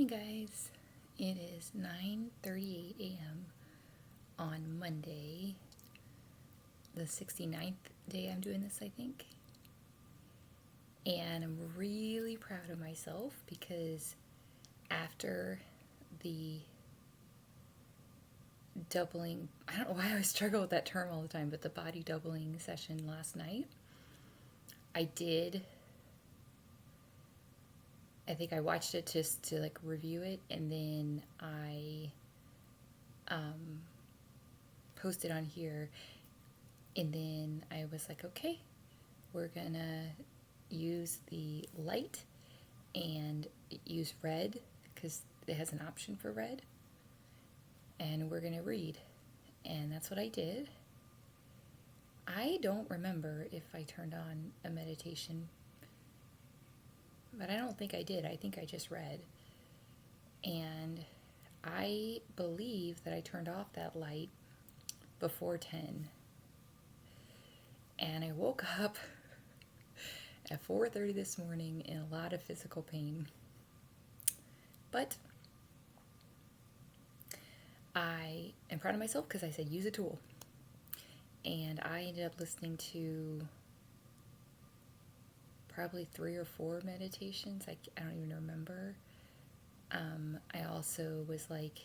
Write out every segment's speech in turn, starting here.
morning, guys. It is 9:38 a.m. on Monday, the 69th day I'm doing this, I think. And I'm really proud of myself because after the doubling, I don't know why I struggle with that term all the time, but the body doubling session last night, I think I watched it just to like review it, and then I posted on here, and then I was like, okay, we're gonna use the light and use red because it has an option for red, and we're gonna read. And that's what I did. I don't remember if I turned on a meditation, but I don't think I did. I think I just read. And I believe that I turned off that light before 10. And I woke up at 4:30 this morning in a lot of physical pain. But I am proud of myself because I said use a tool. And I ended up listening to probably 3 or 4 meditations. I don't even remember. I also was like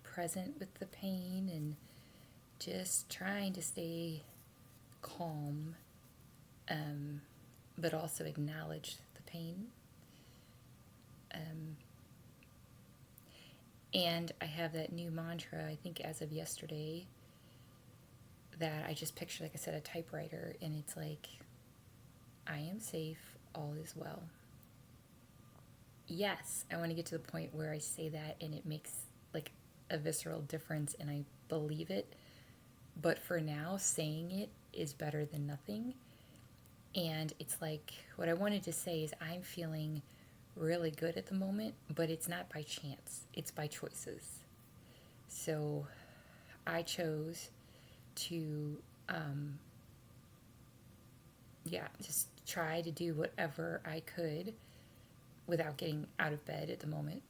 present with the pain and just trying to stay calm, but also acknowledge the pain. And I have that new mantra, I think as of yesterday, that I just picture, like I said, a typewriter, and it's like, I am safe, all is well. Yes, I want to get to the point where I say that and it makes like a visceral difference and I believe it. But for now, saying it is better than nothing. And it's like, what I wanted to say is I'm feeling really good at the moment, but it's not by chance, it's by choices. So I chose to, just try to do whatever I could without getting out of bed at the moment.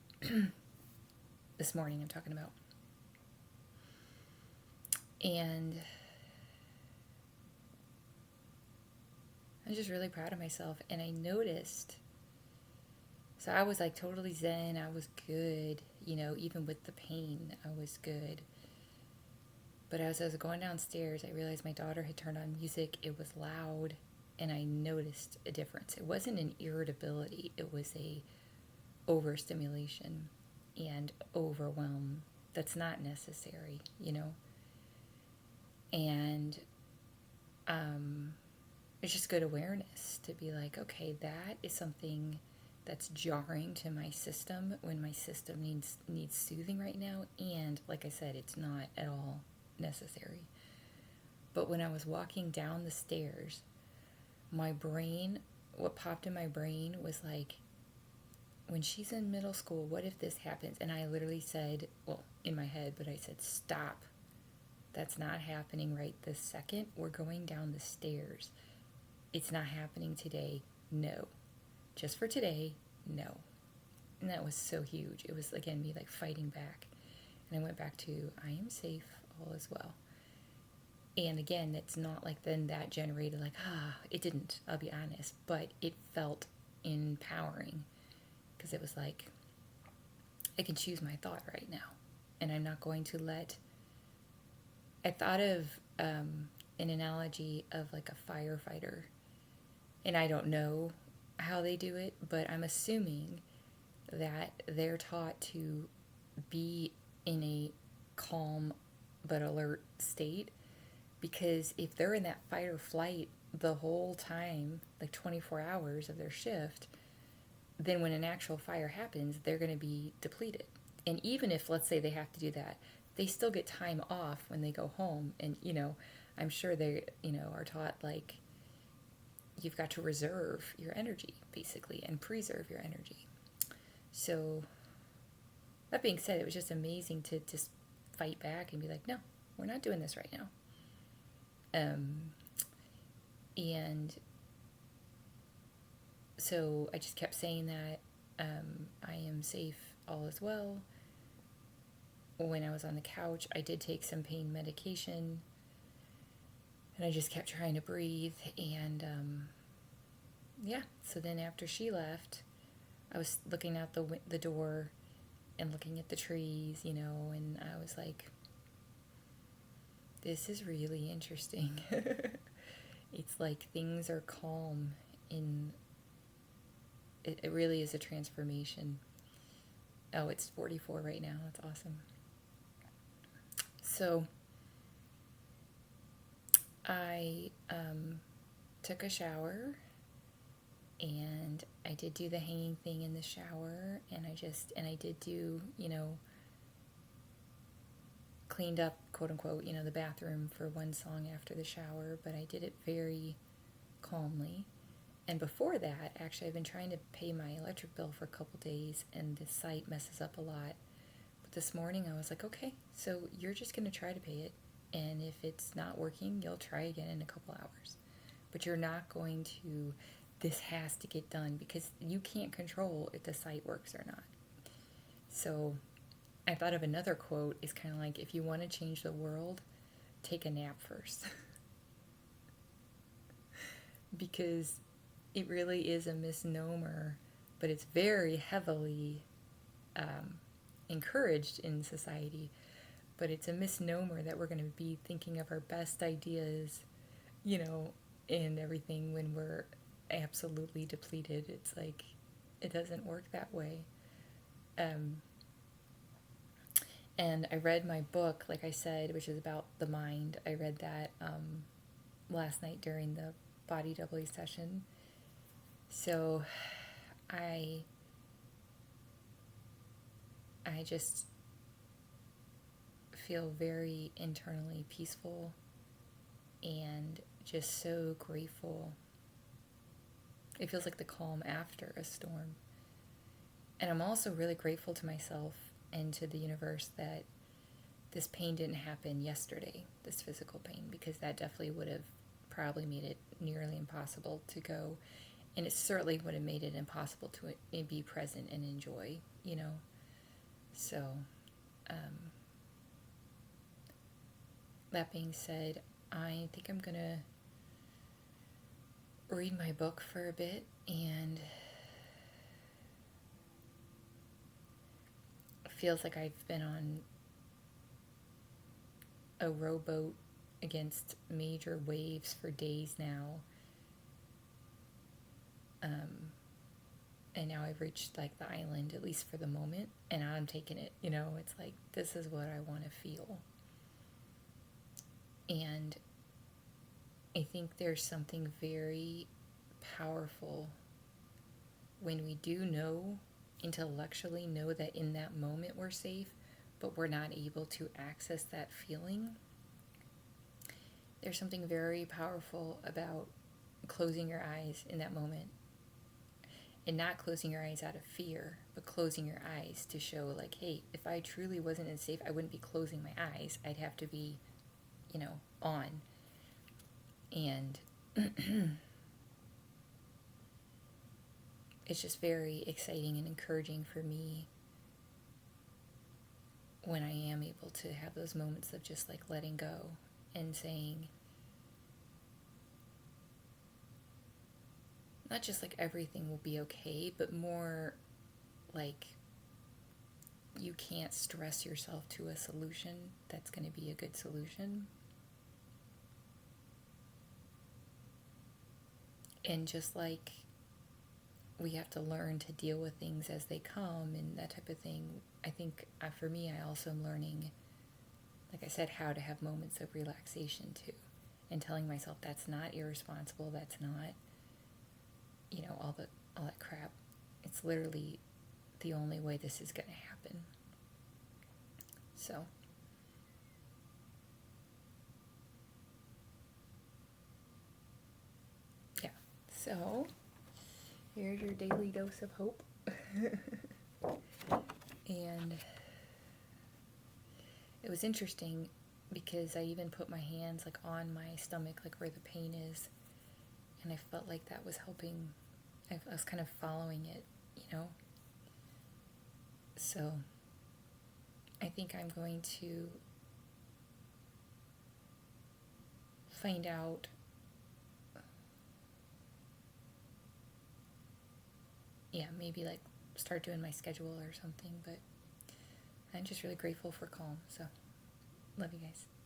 This morning, I'm talking about. And I'm just really proud of myself. And I noticed, so I was like totally zen. I was good, even with the pain, I was good. But as I was going downstairs, I realized my daughter had turned on music. It was loud, and I noticed a difference. It wasn't an irritability. It was a overstimulation and overwhelm that's not necessary, And it's just good awareness to be like, okay, that is something that's jarring to my system when my system needs soothing right now. And like I said, it's not at all necessary. But when I was walking down the stairs, what popped in my brain was like, when she's in middle school, what if this happens? And I literally said, well, in my head, but I said, stop. That's not happening right this second. We're going down the stairs. It's not happening today. No. Just for today, no. And that was so huge. It was, again, me like fighting back. And I went back to, I am safe, all is well. And again, it's not like then that generated like, it didn't, I'll be honest. But it felt empowering because it was like, I can choose my thought right now. And I'm not going to I thought of an analogy of like a firefighter. And I don't know how they do it, but I'm assuming that they're taught to be in a calm but alert state, because if they're in that fight or flight the whole time, like 24 hours of their shift, then when an actual fire happens, they're going to be depleted. And even if, let's say, they have to do that, they still get time off when they go home. And, I'm sure they, are taught like, you've got to reserve your energy, basically, and preserve your energy. So, that being said, it was just amazing to just fight back and be like, no, we're not doing this right now. And so I just kept saying that I am safe, all is well. When I was on the couch, I did take some pain medication, and I just kept trying to breathe. And yeah, so then after she left, I was looking out the door and looking at the trees, and I was like, this is really interesting. It's like things are calm it really is a transformation. Oh, it's 44 right now. That's awesome. So I took a shower, and I did do the hanging thing in the shower, and I did do, cleaned up, quote unquote, the bathroom for one song after the shower, but I did it very calmly. And before that, actually, I've been trying to pay my electric bill for a couple days, and the site messes up a lot. But this morning, I was like, okay, so you're just going to try to pay it, and if it's not working, you'll try again in a couple hours. But you're not going to, this has to get done, because you can't control if the site works or not. So I thought of another quote. It's kind of like, if you want to change the world, take a nap first. Because it really is a misnomer, but it's very heavily encouraged in society. But it's a misnomer that we're going to be thinking of our best ideas, and everything when we're absolutely depleted. It's like, it doesn't work that way. And I read my book, like I said, which is about the mind. I read that last night during the body doubly session. So I just feel very internally peaceful and just so grateful. It feels like the calm after a storm. And I'm also really grateful to myself and to the universe that this pain didn't happen yesterday, this physical pain, because that definitely would have probably made it nearly impossible to go. And it certainly would have made it impossible to be present and enjoy, So, that being said, I think I'm going to read my book for a bit, and it feels like I've been on a rowboat against major waves for days now. And now I've reached like the island, at least for the moment, and I'm taking it, it's like, this is what I want to feel. And I think there's something very powerful when we do intellectually know that in that moment we're safe, but we're not able to access that feeling. There's something very powerful about closing your eyes in that moment. And not closing your eyes out of fear, but closing your eyes to show, like, hey, if I truly wasn't as safe, I wouldn't be closing my eyes. I'd have to be, on. And it's just very exciting and encouraging for me when I am able to have those moments of just like letting go and saying, not just like everything will be okay, but more like you can't stress yourself to a solution that's going to be a good solution. And just like we have to learn to deal with things as they come and that type of thing, I think for me, I also am learning, like I said, how to have moments of relaxation too. And telling myself that's not irresponsible, that's not, all that crap. It's literally the only way this is going to happen. So, yeah. So, here's your daily dose of hope. And it was interesting because I even put my hands like on my stomach, like where the pain is, and I felt like that was helping. I was kind of following it, So I think I'm going to find out maybe like start doing my schedule or something, but I'm just really grateful for calm. So love you guys.